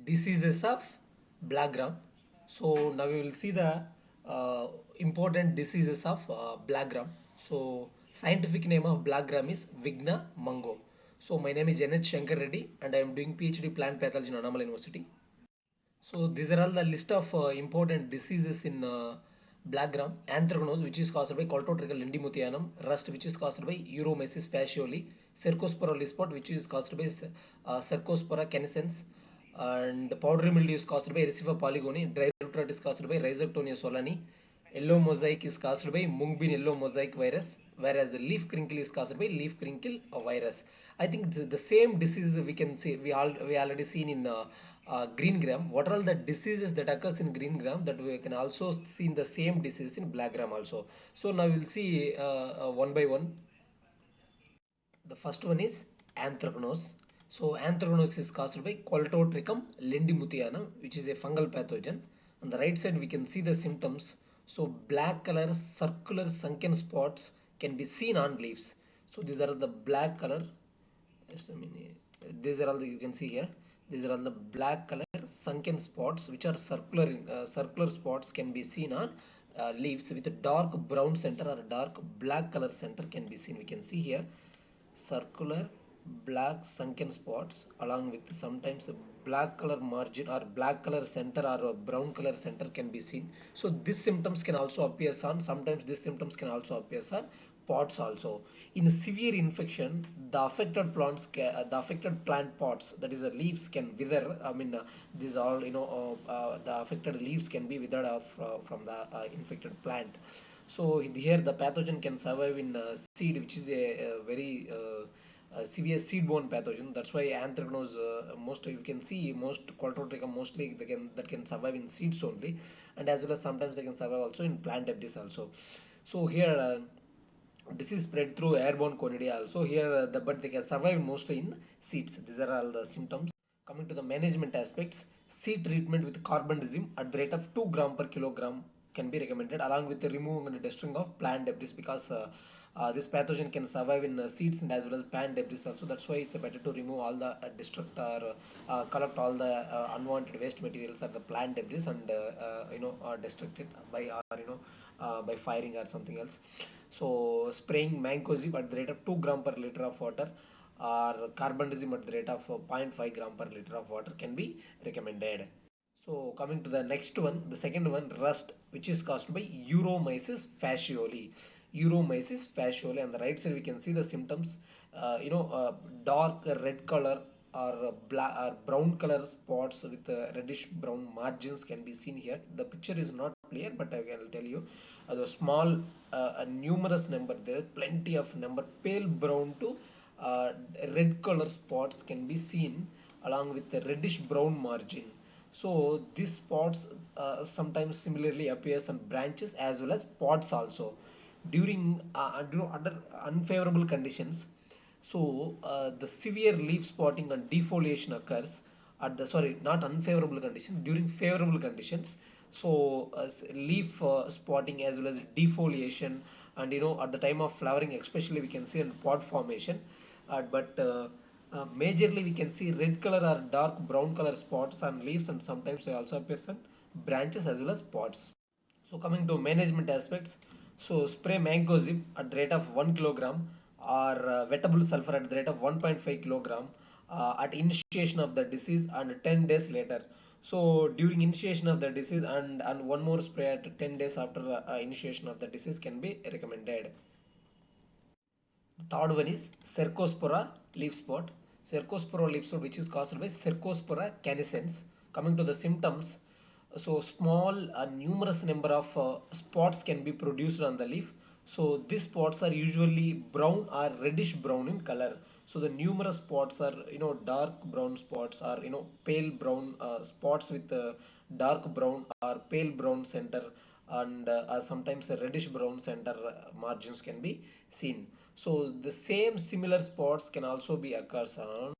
diseases of black gram. So now we will see the important diseases of black gram. So scientific name of black gram is Vigna Mungo. So my name is Janet Shankar Reddy and I am doing PhD plant pathology in Annamalai University. So these are all the list of important diseases in black gram. Anthracnose, which is caused by Coltotrichum lindimuthianum. Rust, which is caused by Euromyces fascioli. Cercospora lispot, which is caused by Cercospora canescens. And powdery mildew is caused by Ricifa polygoni. Dry root rot is caused by Rhizoctonia solani. Yellow mosaic is caused by Mungbean yellow mosaic virus, whereas the leaf crinkle is caused by leaf crinkle virus. I think the same disease we can see we already seen in green gram. What are all the diseases that occurs in green gram that we can also see in the same disease in black gram also. So now we'll see one by one. The first one is anthracnose. So anthracnose is caused by Coltotrichum lindimuthianum, which is a fungal pathogen. On the right side, we can see the symptoms. So black color circular sunken spots can be seen on leaves. So these are the black color. Just a minute. These are all the, you can see here. These are all the black color sunken spots, which are circular spots can be seen on leaves with a dark brown center or a dark black color center can be seen. We can see here circular black sunken spots along with sometimes a black color margin or black color center or a brown color center can be seen. So these symptoms can also appear on, sometimes these symptoms can also appear on pods also. In a severe infection, the affected the affected plant pods, that is the leaves can wither. I mean, these all the affected leaves can be withered off from the infected plant. So here the pathogen can survive in seed, which is a very severe seed-borne pathogen. That's why anthracnose, most you can see most Coltotrichum mostly that can survive in seeds only, and as well as sometimes they can survive also in plant debris also. So here. Disease spread through airborne conidia also. Here but they can survive mostly in seeds. These are all the symptoms. Coming to the management aspects, seed treatment with carbendazim at the rate of 2 gram per kilogram can be recommended, along with the removing and destroying of plant debris, because this pathogen can survive in seeds and as well as plant debris also. That's why it's better to remove all the destruct or collect all the unwanted waste materials or the plant debris and destruct it by by firing or something else. So spraying mancozeb at the rate of 2 gram per liter of water or carbendazim at the rate of 0.5 gram per liter of water can be recommended. So coming to the next one, the second one, rust, which is caused by Euromyces fascioli. Euromyces fascioli. On the right side, we can see the symptoms. Dark red color or black or brown color spots with reddish brown margins can be seen here. The picture is not clear, but I will tell you. The small, a numerous number there, plenty of number, pale brown to red color spots can be seen along with the reddish brown margin. So these spots sometimes similarly appears on branches as well as pods also during under unfavorable conditions. So the severe leaf spotting and defoliation occurs at the, sorry, not unfavorable condition, during favorable conditions. So leaf spotting as well as defoliation, and at the time of flowering especially we can see in pod formation, but majorly we can see red color or dark brown color spots on leaves, and sometimes they also appears on branches as well as pods. So coming to management aspects, so spray mancozeb at the rate of 1 kilogram or wettable sulfur at the rate of 1.5 kilogram at initiation of the disease and 10 days later. So during initiation of the disease and one more spray at 10 days after initiation of the disease can be recommended. The third one is Cercospora leaf spot. Cercospora leaf spot, which is caused by Cercospora canescens. Coming to the symptoms, so small numerous number of spots can be produced on the leaf. So these spots are usually brown or reddish brown in color. So the numerous spots are dark brown spots or pale brown spots with dark brown or pale brown center, and sometimes a reddish brown center margins can be seen. So the same similar spots can also be occurs on.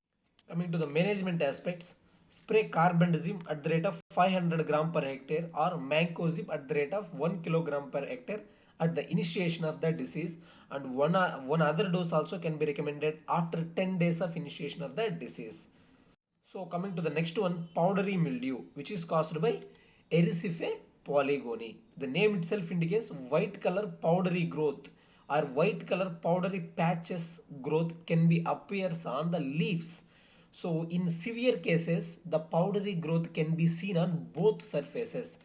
Coming to the management aspects, spray carbendazim at the rate of 500 gram per hectare or mancozeb at the rate of 1 kilogram per hectare at the initiation of the disease, and one other dose also can be recommended after 10 days of initiation of the disease. So coming to the next one, powdery mildew, which is caused by Erysife polygony. The name itself indicates white color powdery growth or white color powdery patches growth can be appears on the leaves. So in severe cases, the powdery growth can be seen on both surfaces.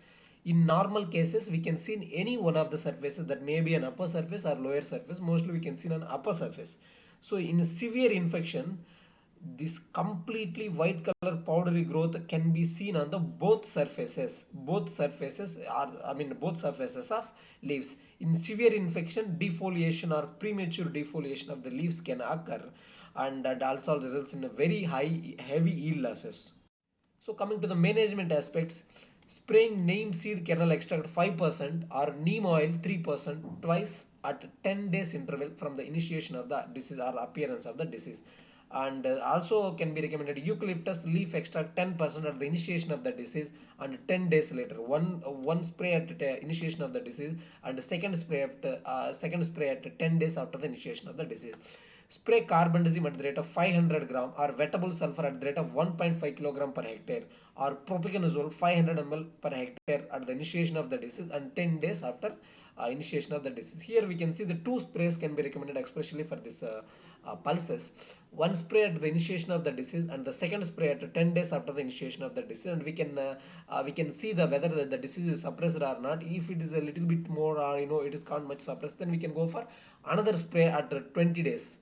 In normal cases, we can see in any one of the surfaces, that may be an upper surface or lower surface. Mostly we can see on upper surface. So in severe infection, this completely white color powdery growth can be seen on the both surfaces of leaves. In severe infection, defoliation or premature defoliation of the leaves can occur, and that also results in a very high heavy yield losses. So coming to the management aspects, spraying neem seed kernel extract 5% or neem oil 3% twice at 10 days interval from the initiation of the disease or appearance of the disease. And also can be recommended eucalyptus leaf extract 10% at the initiation of the disease and 10 days later. One spray at the initiation of the disease and second spray at 10 days after the initiation of the disease. Spray carbendazim at the rate of 500 gram or wettable sulfur at the rate of 1.5 kilogram per hectare or propiconazole 500 ml per hectare at the initiation of the disease and 10 days after initiation of the disease. Here we can see the two sprays can be recommended especially for this pulses. One spray at the initiation of the disease and the second spray at 10 days after the initiation of the disease, and we can see the whether the disease is suppressed or not. If it is a little bit more or it is not much suppressed, then we can go for another spray at 20 days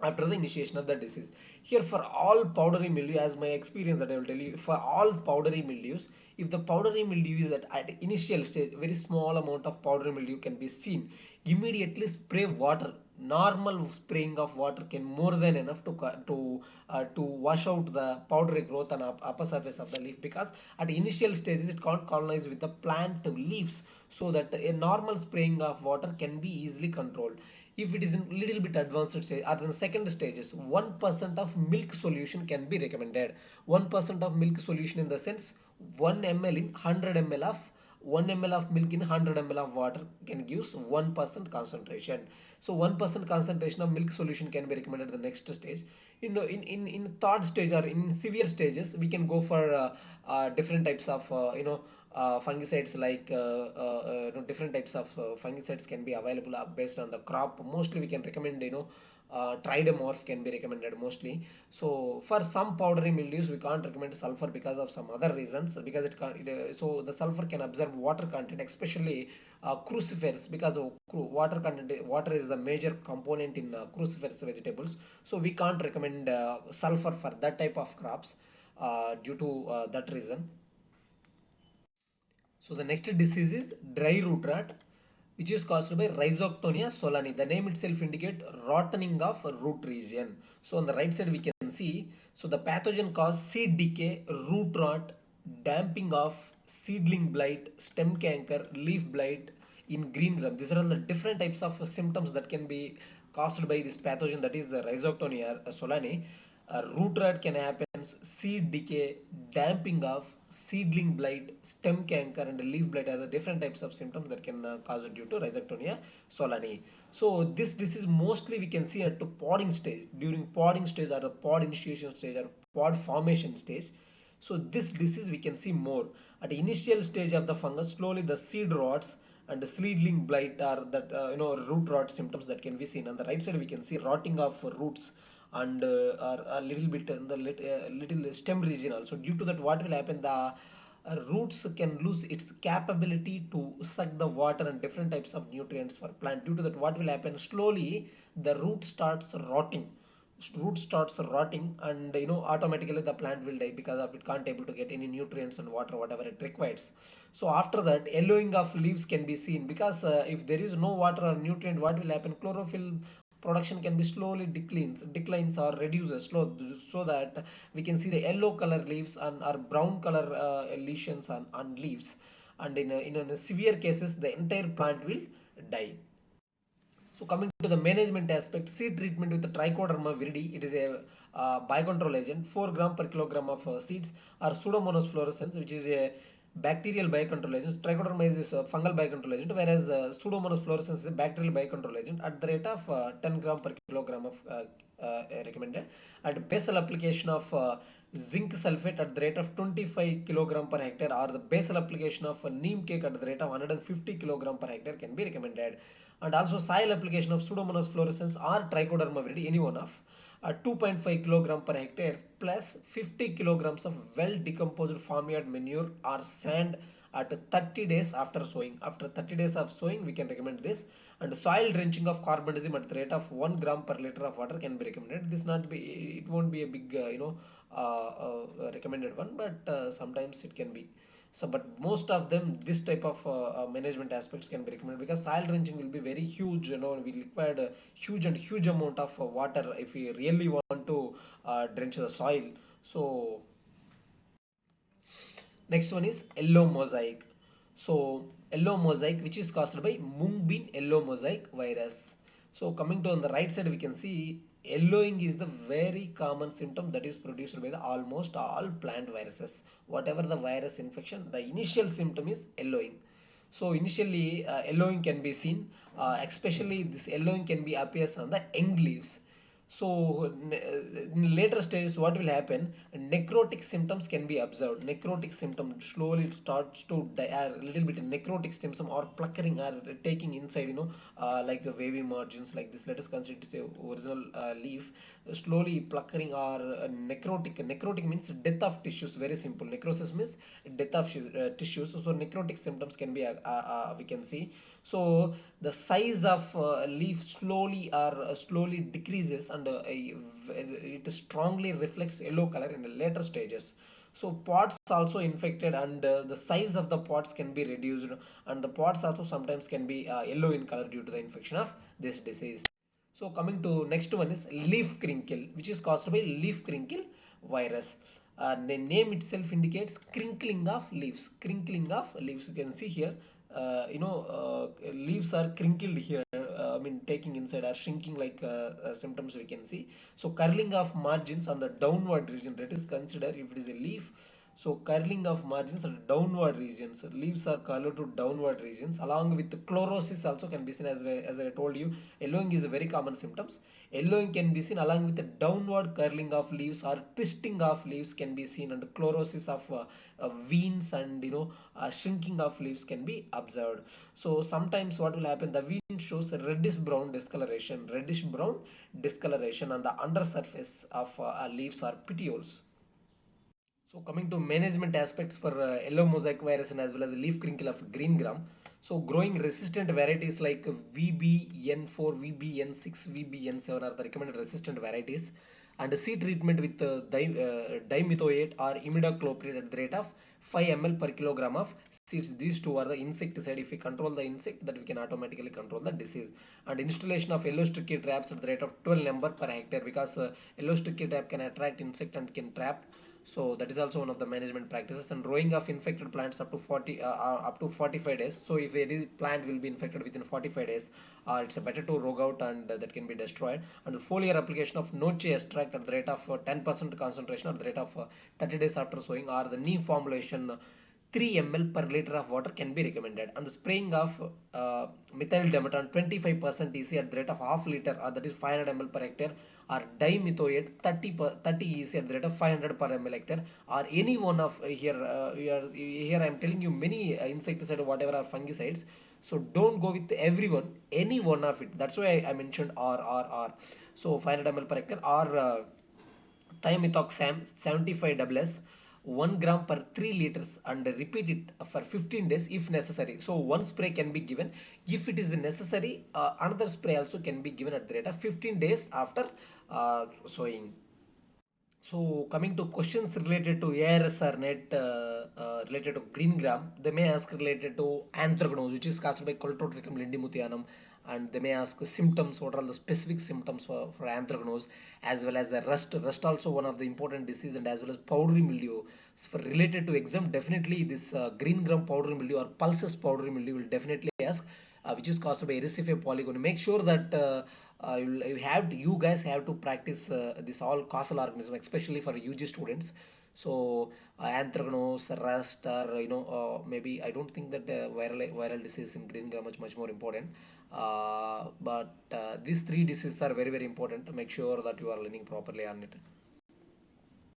after the initiation of the disease. Here for all powdery mildew, as my experience that I will tell you, for all powdery mildews, if the powdery mildew is at initial stage, very small amount of powdery mildew can be seen, immediately spray water. Normal spraying of water can more than enough to wash out the powdery growth on upper surface of the leaf, because at initial stages it can't colonize with the plant leaves, so that a normal spraying of water can be easily controlled. If it is in little bit advanced stage or in second stages, 1% of milk solution can be recommended. 1% of milk solution in the sense 1 ml in 100 ml of 1 ml of milk in 100 ml of water can give 1% concentration. So 1% concentration of milk solution can be recommended at the next stage. In third stage or in severe stages, we can go for different types of fungicides, like different types of fungicides can be available based on the crop. Mostly we can recommend tridamorph can be recommended mostly. So for some powdery mildews we can't recommend sulfur because of some other reasons, because so the sulfur can absorb water content, especially crucifers, because of water content. Water is the major component in crucifers vegetables, so we can't recommend sulfur for that type of crops due to that reason. So the next disease is dry root rot, which is caused by Rhizoctonia solani. The name itself indicate rottening of root region. So on the right side we can see, so the pathogen cause seed decay, root rot, damping of seedling blight, stem canker, leaf blight in green gram. These are all the different types of symptoms that can be caused by this pathogen, that is Rhizoctonia solani. Root rot can happen, seed decay, damping of, seedling blight, stem canker, and leaf blight are the different types of symptoms that can cause it due to Rhizoctonia solani. So this disease mostly we can see at the podding stage, during podding stage or a pod initiation stage or pod formation stage. So this disease we can see more at the initial stage of the fungus. Slowly the seed rots and the seedling blight are that root rot symptoms that can be seen. On the right side we can see rotting of roots and are a little bit in the little stem region also. Due to that, what will happen, the roots can lose its capability to suck the water and different types of nutrients for plant. Due to that, what will happen, slowly the root starts rotting, and automatically the plant will die because of it can't able to get any nutrients and water whatever it requires. So after that, yellowing of leaves can be seen, because if there is no water or nutrient, what will happen, chlorophyll production can be slowly declines or reduces slow, so that we can see the yellow color leaves and or brown color lesions on leaves, and in severe cases the entire plant will die. So coming to the management aspect, seed treatment with the Trichoderma viridi, it is a biocontrol agent, 4 gram per kilogram of seeds, or Pseudomonas fluorescens, which is a bacterial biocontrol agents. Trichoderma is a fungal biocontrol agent, whereas Pseudomonas fluorescens is a bacterial biocontrol agent at the rate of 10 gram per kilogram of recommended. And basal application of zinc sulfate at the rate of 25 kilogram per hectare, or the basal application of neem cake at the rate of 150 kilogram per hectare can be recommended. And also soil application of Pseudomonas fluorescens or Trichoderma viride, any one of 2.5 kilogram per hectare plus 50 kilograms of well decomposed farmyard manure or sand at 30 days after sowing. After 30 days of sowing, we can recommend this. And soil drenching of carbonism at the rate of 1 gram per liter of water can be recommended. This not be, it won't be a big recommended one, but sometimes it can be. So but most of them, this type of management aspects can be recommended, because soil drenching will be very huge, we required a huge amount of water if we really want to drench the soil. So next one is yellow mosaic. So yellow mosaic, which is caused by mung bean yellow mosaic virus. So coming to on the right side, we can see yellowing is the very common symptom that is produced by the almost all plant viruses. Whatever the virus infection, the initial symptom is yellowing. So initially, yellowing can be seen, especially this yellowing can be appears on the young leaves. So in later stages, what will happen? Necrotic symptoms can be observed. Necrotic symptom, slowly it starts to die, a little bit necrotic symptom or pluckering or taking inside, like wavy margins like this. Let us consider it as a original leaf. Slowly pluckering or necrotic. Necrotic means death of tissues. Very simple. Necrosis means death of tissues. So necrotic symptoms can be we can see. So the size of leaf slowly decreases, and it strongly reflects yellow color in the later stages. So pods also infected, and the size of the pods can be reduced, and the pods also sometimes can be yellow in color due to the infection of this disease. So coming to next one is leaf crinkle, which is caused by leaf crinkle virus. The name itself indicates crinkling of leaves. Crinkling of leaves. You can see here, leaves are crinkled here. I mean, taking inside or shrinking like symptoms we can see. So curling of margins on the downward region, that is considered if it is a leaf. So curling of margins and downward regions. Leaves are colored to downward regions. Along with chlorosis also can be seen, as well as I told you. Yellowing is a very common symptoms. Yellowing can be seen along with the downward curling of leaves or twisting of leaves can be seen, and chlorosis of veins, and shrinking of leaves can be observed. So sometimes what will happen? The vein shows reddish brown discoloration on the undersurface of leaves or petioles. So coming to management aspects for yellow mosaic virus and as well as leaf crinkle of green gram. So growing resistant varieties like VBN4, VBN6, VBN7 are the recommended resistant varieties. And seed treatment with dimethoate or imidacloprid at the rate of 5 ml per kilogram of seeds. These two are the insecticide. If we control the insect, that we can automatically control the disease. And installation of yellow sticky traps at the rate of 12 number per hectare, because yellow sticky trap can attract insect and can trap. So that is also one of the management practices. And rowing of infected plants up to 45 days. So if any plant will be infected within 45 days, it's better to rogue out, and that can be destroyed. And the foliar application of noche extract at the rate of 10% concentration at the rate of 30 days after sowing, or the neem formulation 3 ml per liter of water can be recommended. And the spraying of methyl dimeton 25% EC at the rate of half liter, or that is 500 ml per hectare, or dimethoate 30 EC at the rate of 500 per ml hectare, or any one of here I am telling you many insecticide, whatever are fungicides. So don't go with everyone, any one of it. That's why I mentioned R. So 500 ml per hectare, or thiamethoxam 75 doubles 1 gram per 3 liters, and repeat it for 15 days if necessary. So one spray can be given. If it is necessary, another spray also can be given at the rate of 15 days after sowing. So coming to questions related to ARS or net, related to green gram, they may ask related to anthracnose, which is caused by Coltotrichum lindimuthianum, and they may ask symptoms, what are the specific symptoms for anthracnose, as well as rust. Rust also one of the important disease, and as well as powdery mildew. So for related to exam, definitely this green gram powdery mildew or pulses powdery mildew will definitely ask. which is caused by Recife polygon. Make sure that you guys have to practice this all causal organism, especially for UG students. So anthracnose, rust, or maybe I don't think that viral disease in green gram is much more important. But these three diseases are very very important. To make sure that you are learning properly on it.